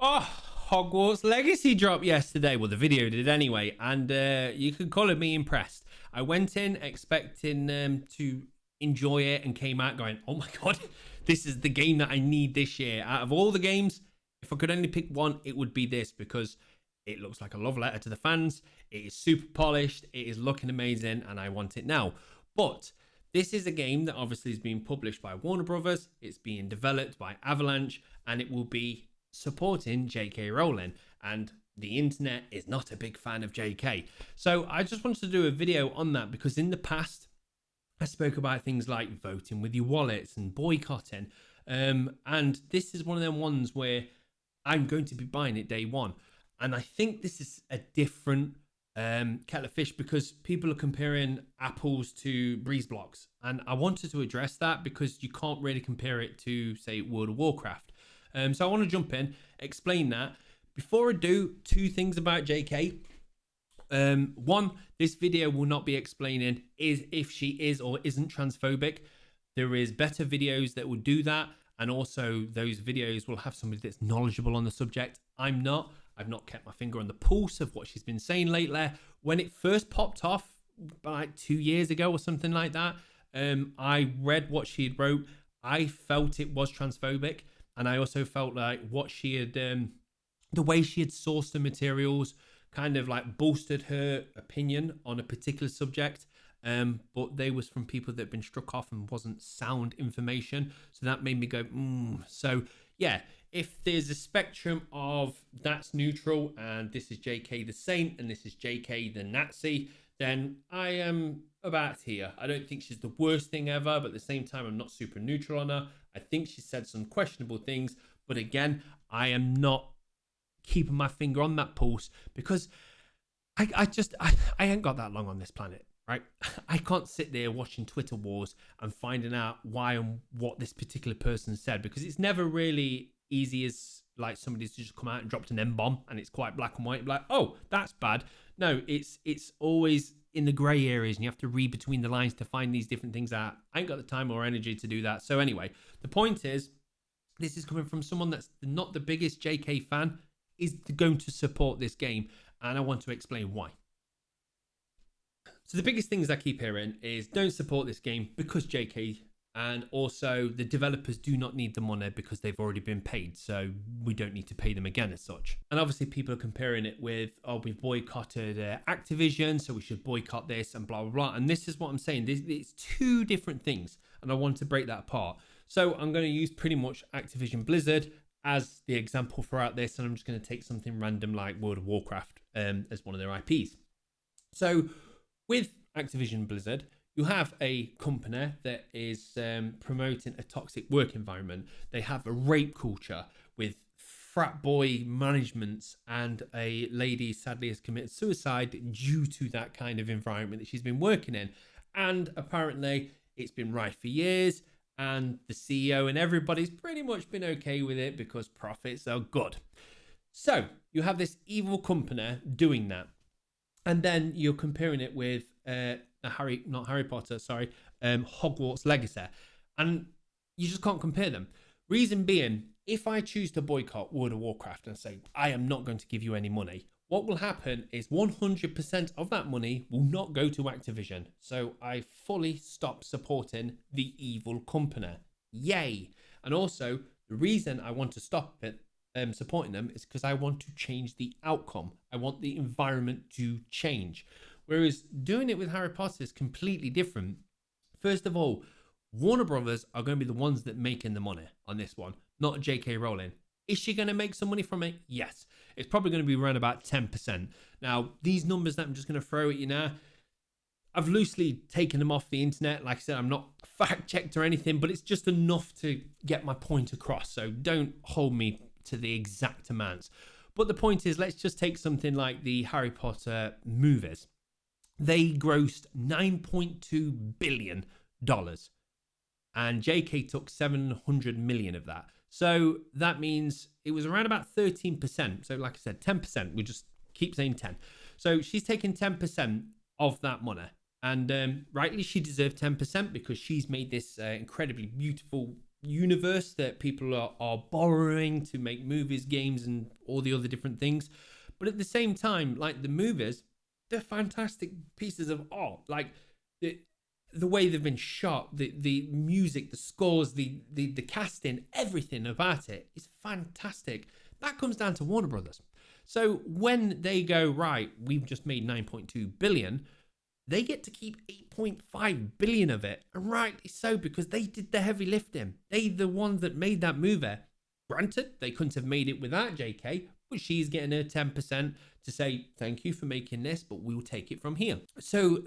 Oh, Hogwarts Legacy dropped yesterday. Well, the video did anyway, and you could call it me impressed. I went in expecting to enjoy it and came out going, oh my god, this is the game that I need this year. Out of all the games, if I could only pick one, it would be this because it looks like a love letter to the fans. It is super polished. It is looking amazing, and I want it now. But this is a game that obviously is being published by Warner Brothers. It's being developed by Avalanche, and it will be supporting J.K. Rowling. And the internet is not a big fan of J.K. So I just wanted to do a video on that because in the past, I spoke about things like voting with your wallets and boycotting. And this is one of them ones where I'm going to be buying it day one. And I think this is a different kettle of fish because people are comparing apples to breeze blocks. And I wanted to address that because you can't really compare it to, say, World of Warcraft. So I want to jump in, explain that. Before I do, two things about JK. One, this video will not be explaining if she is or isn't transphobic. There is better videos that will do that. And also those videos will have somebody that's knowledgeable on the subject. I'm not. I've not kept my finger on the pulse of what she's been saying lately. When it first popped off, like 2 years ago or something like that, I read what she had wrote. I felt it was transphobic. And I also felt like what she had, the way she had sourced the materials kind of like bolstered her opinion on a particular subject. But they was from people that had been struck off and wasn't sound information. So that made me go, So yeah, if there's a spectrum of that's neutral and this is JK the saint and this is JK the Nazi, then I am about here. I don't think she's the worst thing ever, but at the same time, I'm not super neutral on her. I think she said some questionable things, but again, I am not keeping my finger on that pulse because I ain't got that long on this planet, right? I can't sit there watching Twitter wars and finding out why and what this particular person said because it's never really easy as like somebody's just come out and dropped an M-bomb and it's quite black and white, like, oh, that's bad. No, it's always in the grey areas and you have to read between the lines to find these different things out. I ain't got the time or energy to do that. So anyway, the point is, this is coming from someone that's not the biggest JK fan, is going to support this game, and I want to explain why. So the biggest things I keep hearing is don't support this game because JK, and also the developers do not need the money because they've already been paid, so we don't need to pay them again as such. And obviously people are comparing it with, oh, we've boycotted Activision, so we should boycott this and blah, blah, blah. And this is what I'm saying. It's two different things, and I want to break that apart. So I'm going to use pretty much Activision Blizzard as the example throughout this, and I'm just going to take something random like World of Warcraft as one of their IPs. So with Activision Blizzard, you have a company that is promoting a toxic work environment. They have a rape culture with frat boy managements, and a lady sadly has committed suicide due to that kind of environment that she's been working in. And apparently it's been rife for years, and the CEO and everybody's pretty much been okay with it because profits are good. So you have this evil company doing that. And then you're comparing it with Hogwarts Legacy. And you just can't compare them. Reason being, if I choose to boycott World of Warcraft and say, I am not going to give you any money, what will happen is 100% of that money will not go to Activision. So I fully stop supporting the evil company. Yay. And also, the reason I want to stop it, supporting them is because I want to change the outcome. I want the environment to change. Whereas doing it with Harry Potter is completely different. First of all, Warner Brothers are going to be the ones that making the money on this one, not J.K. Rowling. Is she going to make some money from it? Yes. It's probably going to be around about 10%. Now, these numbers that I'm just going to throw at you now, I've loosely taken them off the internet. Like I said, I'm not fact-checked or anything, but it's just enough to get my point across. So don't hold me to the exact amounts. But the point is, let's just take something like the Harry Potter movies. They grossed $9.2 billion. And JK took 700 million of that. So that means it was around about 13%. So like I said, 10%. We just keep saying 10. So she's taking 10% of that money. And rightly, she deserved 10% because she's made this incredibly beautiful universe that people are borrowing to make movies, games, and all the other different things. But at the same time, like the movies, they're fantastic pieces of art. Like the way they've been shot, the music, the scores, the casting, everything about it is fantastic. That comes down to Warner Brothers. So when they go, right, we've just made 9.2 billion, they get to keep 8.5 billion of it, and rightly so, because they did the heavy lifting. They the ones that made that movie. Granted, they couldn't have made it without JK, but she's getting her 10% to say thank you for making this, but we'll take it from here. So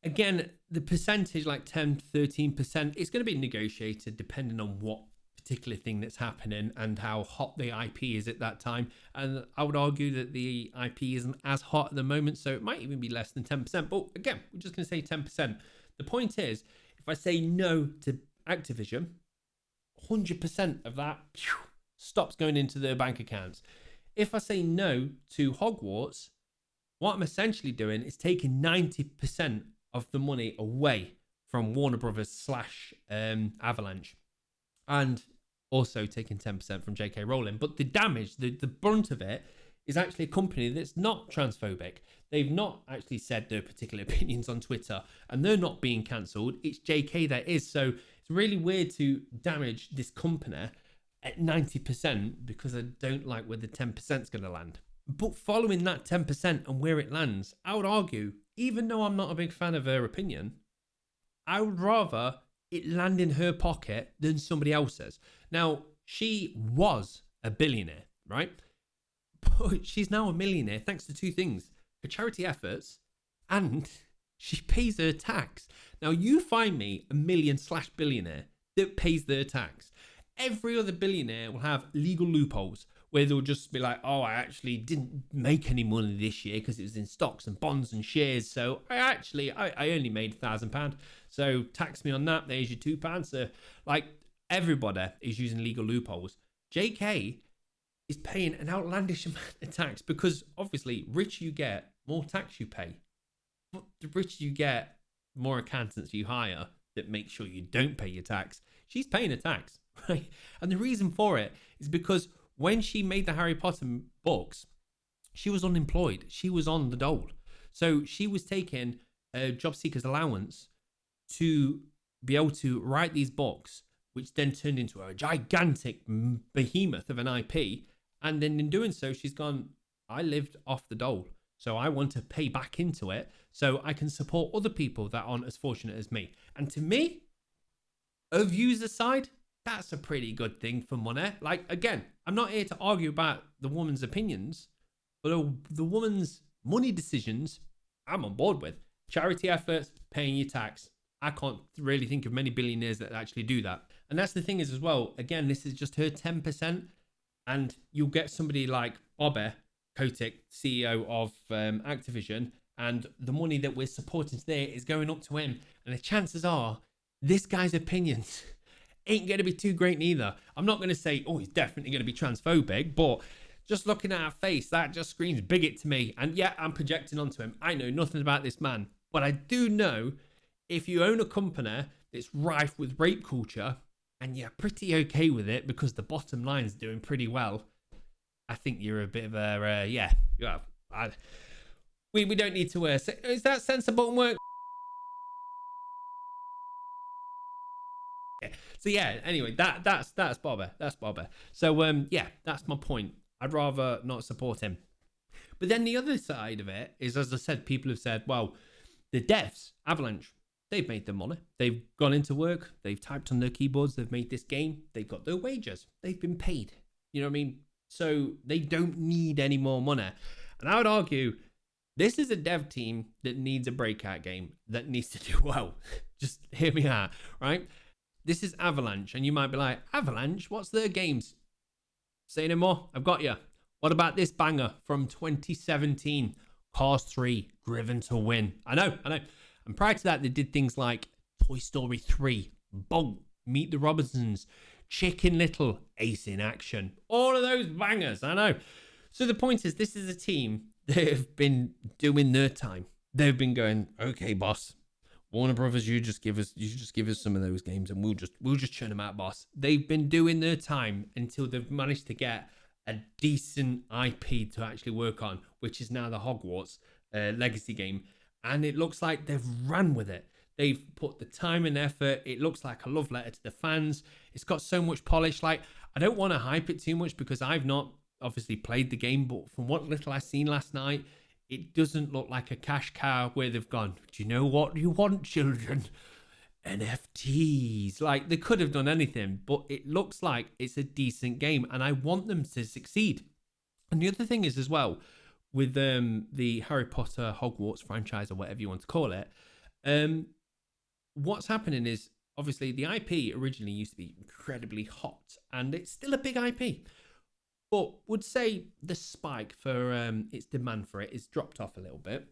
again, the percentage, like 10 to 13%, it's going to be negotiated depending on what particular thing that's happening and how hot the IP is at that time. And I would argue that the IP isn't as hot at the moment, so it might even be less than 10%. But again, we're just going to say 10%. The point is, if I say no to Activision, 100% of that stops going into their bank accounts. If I say no to Hogwarts, what I'm essentially doing is taking 90% of the money away from Warner Brothers / Avalanche, and also taking 10% from JK Rowling. But the damage, the brunt of it, is actually a company that's not transphobic. They've not actually said their particular opinions on Twitter, and they're not being cancelled. It's JK that is. So it's really weird to damage this company at 90% because I don't like where the 10% is going to land. But following that 10% and where it lands, I would argue, even though I'm not a big fan of her opinion, I would rather it land in her pocket than somebody else's. Now, she was a billionaire, right? But she's now a millionaire thanks to two things: her charity efforts, and she pays her tax. Now, you find me a million/billionaire that pays their tax. Every other billionaire will have legal loopholes where they'll just be like, oh, I actually didn't make any money this year because it was in stocks and bonds and shares. So I only made £1,000. So tax me on that. There's your £2. So like everybody is using legal loopholes. JK is paying an outlandish amount of tax because obviously rich you get, more tax you pay. But the richer you get, more accountants you hire that make sure you don't pay your tax. She's paying a tax, right? And the reason for it is because when she made the Harry Potter books, she was unemployed. She was on the dole. So she was taking a job seeker's allowance to be able to write these books, which then turned into a gigantic behemoth of an IP. And then in doing so, she's gone, I lived off the dole. So I want to pay back into it so I can support other people that aren't as fortunate as me. And to me, her views aside, that's a pretty good thing for money. Like, again, I'm not here to argue about the woman's opinions, but the woman's money decisions, I'm on board with. Charity efforts, paying your tax. I can't really think of many billionaires that actually do that. And that's the thing is as well, again, this is just her 10%. And you'll get somebody like Bobby Kotick, CEO of Activision, and the money that we're supporting today is going up to him. And the chances are this guy's opinions ain't going to be too great neither. I'm not going to say, oh, he's definitely going to be transphobic, but just looking at our face, that just screams bigot to me. And yeah, I'm projecting onto him. I know nothing about this man, but I do know if you own a company that's rife with rape culture and you're pretty okay with it because the bottom line's doing pretty well, I think you're a bit of a, we don't need to say, is that censor button work? So yeah, anyway, that's Bobby. That's Bobby. So yeah, that's my point. I'd rather not support him. But then the other side of it is, as I said, people have said, well, the devs, Avalanche, they've made their money. They've gone into work. They've typed on their keyboards. They've made this game. They've got their wages. They've been paid. You know what I mean? So they don't need any more money. And I would argue this is a dev team that needs a breakout game, that needs to do well. Just hear me out, right? This is Avalanche, and you might be like, Avalanche? What's their games? Say no more. I've got you. What about this banger from 2017? Cars 3, Driven to Win. I know. And prior to that, they did things like Toy Story 3, Bolt, Meet the Robinsons, Chicken Little, Ace in Action. All of those bangers, I know. So the point is, this is a team that have been doing their time. They've been going, okay, boss, Warner Brothers, you just give us some of those games, and we'll just churn them out, boss. They've been doing their time until they've managed to get a decent IP to actually work on, which is now the Hogwarts legacy game, and it looks like they've ran with it. They've put the time and effort. It looks like a love letter to the fans. It's got so much polish. Like, I don't want to hype it too much because I've not obviously played the game, but from what little I seen last night, it doesn't look like a cash cow where they've gone, do you know what you want, children? NFTs. Like, they could have done anything, but it looks like it's a decent game, and I want them to succeed. And the other thing is as well, with the Harry Potter Hogwarts franchise, or whatever you want to call it, what's happening is, obviously, the IP originally used to be incredibly hot, and it's still a big IP. But would say the spike for its demand for it is dropped off a little bit.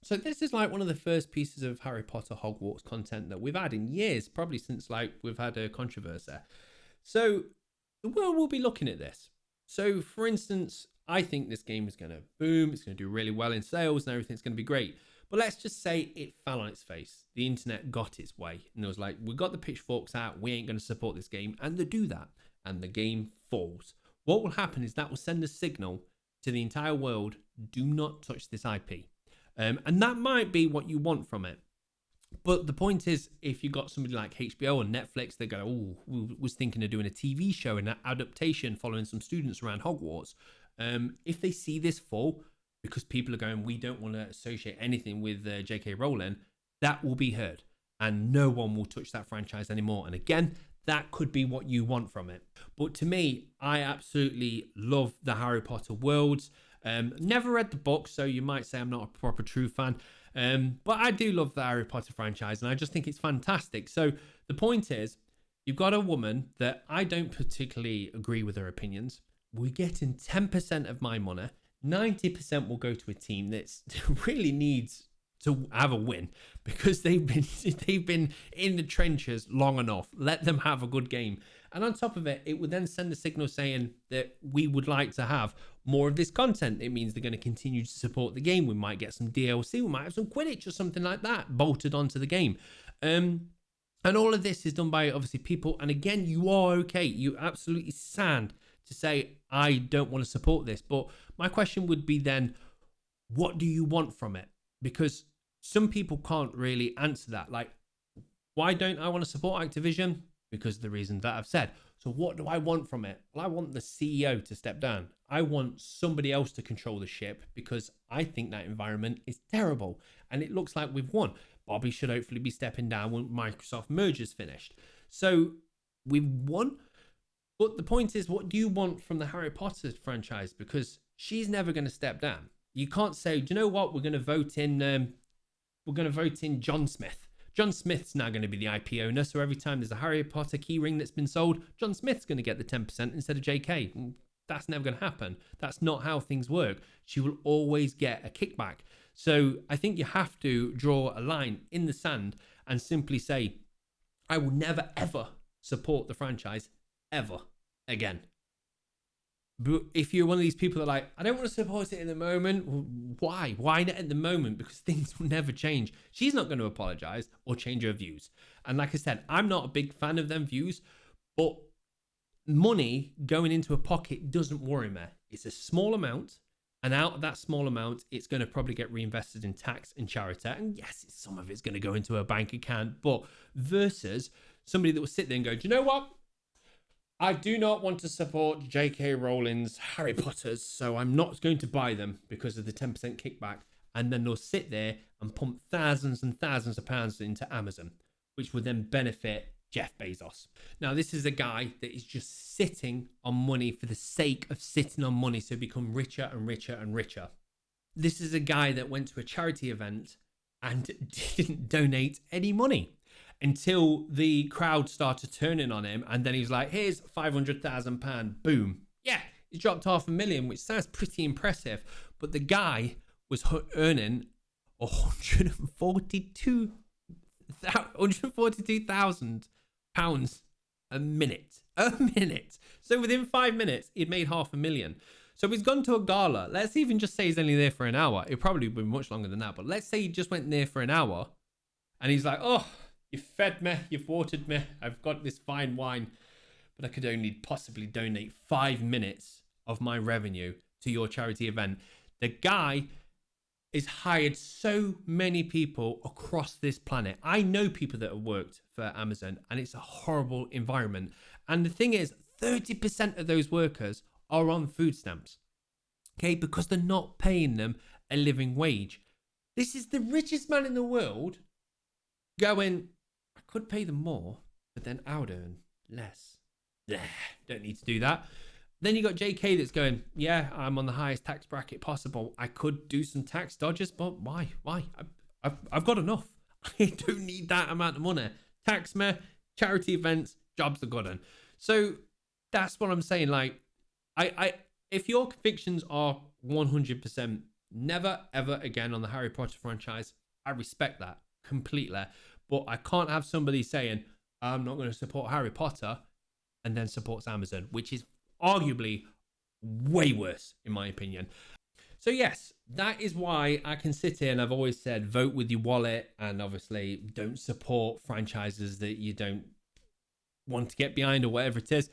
So this is like one of the first pieces of Harry Potter Hogwarts content that we've had in years, probably since like we've had a controversy. So the world will be looking at this. So for instance, I think this game is going to boom. It's going to do really well in sales and everything's going to be great. But let's just say it fell on its face. The internet got its way. And it was like, we got the pitchforks out. We ain't going to support this game. And they do that. And the game falls. What will happen is that will send a signal to the entire world, do not touch this IP. And that might be what you want from it. But the point is, if you got somebody like HBO or Netflix, they go, oh, we was thinking of doing a TV show and an adaptation following some students around Hogwarts. If they see this fall, because people are going, we don't want to associate anything with J.K. Rowling, that will be heard. And no one will touch that franchise anymore. And again, that could be what you want from it. But to me, I absolutely love the Harry Potter worlds. Never read the book, so you might say I'm not a proper true fan. But I do love the Harry Potter franchise, and I just think it's fantastic. So the point is, you've got a woman that I don't particularly agree with her opinions. We're getting 10% of my money. 90% will go to a team that really needs to have a win, because they've been in the trenches long enough. Let them have a good game. And on top of it, it would then send a signal saying that we would like to have more of this content. It means they're going to continue to support the game. We might get some DLC. We might have some Quidditch or something like that bolted onto the game. And all of this is done by, obviously, people. And again, you are okay. You absolutely stand to say, I don't want to support this. But my question would be then, what do you want from it? Because some people can't really answer that. Like, why don't I want to support Activision? Because of the reasons that I've said. So what do I want from it? Well, I want the CEO to step down. I want somebody else to control the ship, because I think that environment is terrible. And it looks like we've won. Bobby should hopefully be stepping down when Microsoft merger's finished. So we've won. But the point is, what do you want from the Harry Potter franchise? Because she's never going to step down. You can't say, do you know what? We're going to vote in John Smith. John Smith's now going to be the IP owner. So every time there's a Harry Potter keyring that's been sold, John Smith's going to get the 10% instead of JK. That's never going to happen. That's not how things work. She will always get a kickback. So I think you have to draw a line in the sand and simply say, I will never, ever support the franchise ever again. But if you're one of these people that are like, I don't want to support it in the moment, well, why? Why not at the moment? Because things will never change. She's not going to apologize or change her views. And like I said, I'm not a big fan of them views, but money going into a pocket doesn't worry me. It's a small amount, and out of that small amount, it's going to probably get reinvested in tax and charity. And yes, some of it's going to go into a bank account, but versus somebody that will sit there and go, do you know what? I do not want to support J.K. Rowling's Harry Potters, so I'm not going to buy them because of the 10% kickback. And then they'll sit there and pump thousands and thousands of pounds into Amazon, which would then benefit Jeff Bezos. Now, this is a guy that is just sitting on money for the sake of sitting on money, so become richer and richer and richer. This is a guy that went to a charity event and didn't donate any money until the crowd started turning on him, and then he's like, here's £500,000, boom. Yeah, he dropped £500,000, which sounds pretty impressive, but the guy was earning £142,000 a minute. So within 5 minutes, he'd made £500,000. So he's gone to a gala. Let's even just say he's only there for an hour. It'd probably be much longer than that, but let's say he just went there for an hour. And he's like, oh, you've fed me, you've watered me, I've got this fine wine, but I could only possibly donate 5 minutes of my revenue to your charity event. The guy has hired so many people across this planet. I know people that have worked for Amazon, and it's a horrible environment. And the thing is, 30% of those workers are on food stamps, okay, because they're not paying them a living wage. This is the richest man in the world going, I could pay them more, but then I would earn less. Don't need to do that. Then you got JK that's going, yeah, I'm on the highest tax bracket possible. I could do some tax dodges, but why? I've got enough. I don't need that amount of money. Tax me, charity events, jobs are good. So that's what I'm saying. Like, if your convictions are 100% never ever again on the Harry Potter franchise, I respect that completely. But I can't have somebody saying, I'm not going to support Harry Potter and then supports Amazon, which is arguably way worse in my opinion. So yes, that is why I can sit here and I've always said vote with your wallet, and obviously don't support franchises that you don't want to get behind or whatever it is.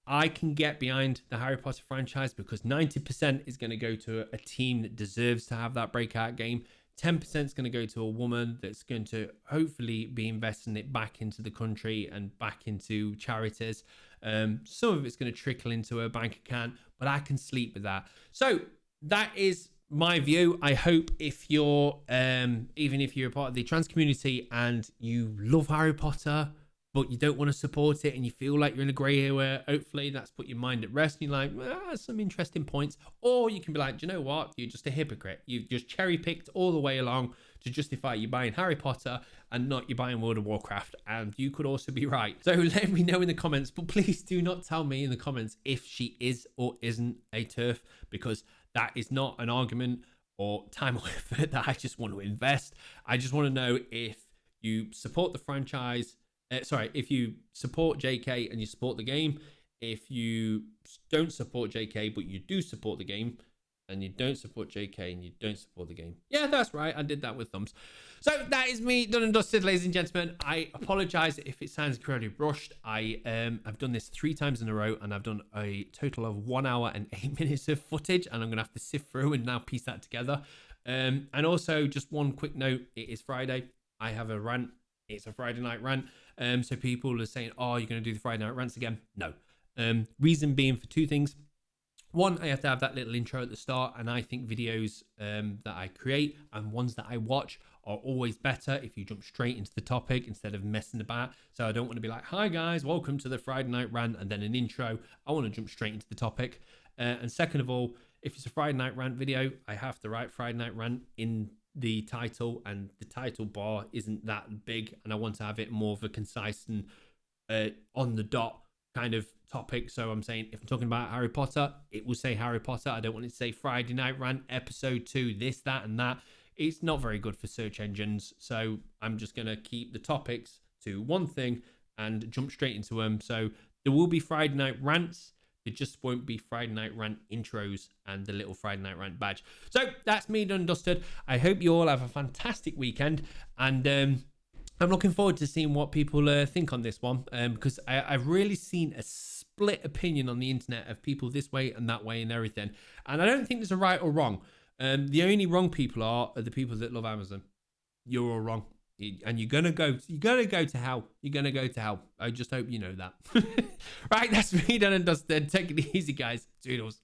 I can get behind the Harry Potter franchise because 90% is going to go to a team that deserves to have that breakout game. 10% is going to go to a woman that's going to hopefully be investing it back into the country and back into charities. Some of it's going to trickle into her bank account, but I can sleep with that. So that is my view. I hope if you're, even if you're a part of the trans community and you love Harry Potter, but you don't want to support it and you feel like you're in a grey area, hopefully that's put your mind at rest and you're like, some interesting points. Or you can be like, do you know what? You're just a hypocrite. You've just cherry picked all the way along to justify you buying Harry Potter and not you buying World of Warcraft. And you could also be right. So let me know in the comments, but please do not tell me in the comments if she is or isn't a TERF, because that is not an argument or time or effort that I just want to invest. I just want to know if you support the franchise. If you support JK and you support the game, if you don't support JK but you do support the game, and you don't support JK and you don't support the game. Yeah, that's right. I did that with thumbs. So that is me done and dusted, ladies and gentlemen. I apologize if it sounds incredibly rushed. I've done this 3 times in a row, and I've done a total of 1 hour and 8 minutes of footage, and I'm gonna have to sift through and now piece that together. And also, just one quick note: it is Friday. I have a rant. It's a Friday night rant. So people are saying, oh, you're going to do the Friday night rants again? No. Reason being for 2 things. One, I have to have that little intro at the start, and I think videos that I create and ones that I watch are always better if you jump straight into the topic instead of messing about. So I don't want to be like, hi guys, welcome to the Friday night rant, and then an intro. I want to jump straight into the topic. And second of all, if it's a Friday night rant video, I have to write Friday night rant in the title, and the title bar isn't that big, and I want to have it more of a concise and on the dot kind of topic. So I'm saying if I'm talking about Harry Potter, it will say Harry Potter. I don't want it to say Friday Night Rant episode 2, this, that, and that. It's not very good for search engines, so I'm just going to keep the topics to one thing and jump straight into them. So there will be Friday Night Rants. It just won't be Friday Night Rant intros and the little Friday Night Rant badge. So that's me done and dusted. I hope you all have a fantastic weekend, and I'm looking forward to seeing what people think on this one, because I've really seen a split opinion on the internet of people this way and that way and everything. And I don't think there's a right or wrong. The only wrong people are the people that love Amazon. You're all wrong. And you're gonna go to hell. You're gonna go to hell. I just hope you know that. Right, that's me done and dusted. Take it easy, guys. Toodles.